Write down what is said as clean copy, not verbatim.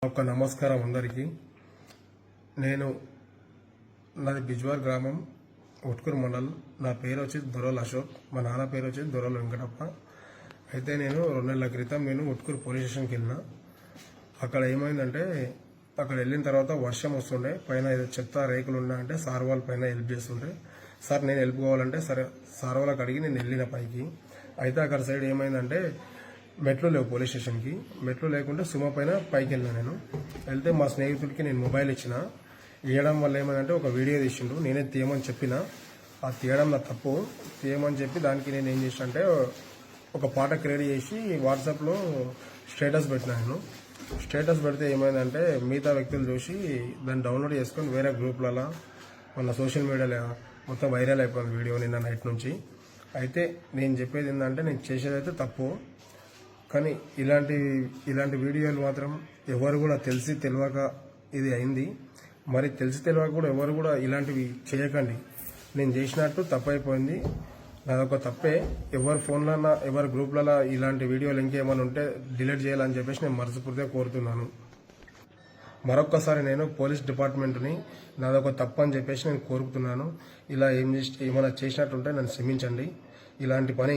ఒక నమస్కారం అందరికీ. నేను నాది బిజ్వార్ గ్రామం, ఉట్కూరు మండల్. నా పేరు వచ్చి దొరల్ అశోక్, మా నాన్న పేరు వచ్చి దొరల్ వెంకటప్ప. అయితే నేను 2 నెలల క్రితం ఉట్కూరు పోలీస్ స్టేషన్కి వెళ్ళిన. అక్కడ ఏమైందంటే, అక్కడ వెళ్ళిన తర్వాత వర్షం వస్తుండే, పైన ఏదో చెత్త రేకులు ఉన్నాయంటే సార్ వాళ్ళ పైన హెల్ప్ చేస్తుండే. సార్ నేను హెల్ప్ కావాలంటే సరే సార్ వాళ్ళకి అడిగి నేను వెళ్ళిన పైకి. అయితే అక్కడ సైడ్ ఏమైందంటే మెట్లు లేవు పోలీస్ స్టేషన్కి. మెట్లు లేకుంటే సుమ పైన పైకి వెళ్ళినా. నేను వెళ్తే మా స్నేహితుడికి నేను మొబైల్ ఇచ్చిన. ఇవ్వడం వల్ల ఏమైందంటే ఒక వీడియో తీసిండు, నేనే తీయమని చెప్పిన. ఆ తీయడం నా తప్పు. తీయమని చెప్పి దానికి నేను ఏం చేసిన అంటే ఒక పాట క్రియేట్ చేసి వాట్సాప్లో స్టేటస్ పెట్టినా. నేను స్టేటస్ పెడితే ఏమైందంటే మిగతా వ్యక్తులు చూసి దాన్ని డౌన్లోడ్ చేసుకొని వేరే గ్రూప్లలో మన సోషల్ మీడియాలో మొత్తం వైరల్ అయిపోయింది వీడియో నిన్న నైట్ నుంచి. అయితే నేను చెప్పేది ఏంటంటే, నేను చేసేదైతే తప్పు, కానీ ఇలాంటి వీడియోలు మాత్రం ఎవరు కూడా తెలిసి తెలియక ఇది అయింది. మరి తెలిసి తెలియక కూడా ఎవరు కూడా ఇలాంటివి చేయకండి. నేను చేసినట్టు తప్పైపోయింది, నాదొక తప్పే. ఎవరి ఫోన్లన్నా ఎవరి గ్రూప్లలో ఇలాంటి వీడియోలు ఇంకేమైనా ఉంటే డిలీట్ చేయాలని చెప్పేసి నేను మనస్ఫూర్తిగా కోరుతున్నాను. మరొక్కసారి నేను పోలీస్ డిపార్ట్మెంట్ని నాదొక తప్పు అని చెప్పేసి నేను కోరుతున్నాను. ఇలా ఏమైనా చేసినట్టుంటే నన్ను క్షమించండి. ఇలాంటి పని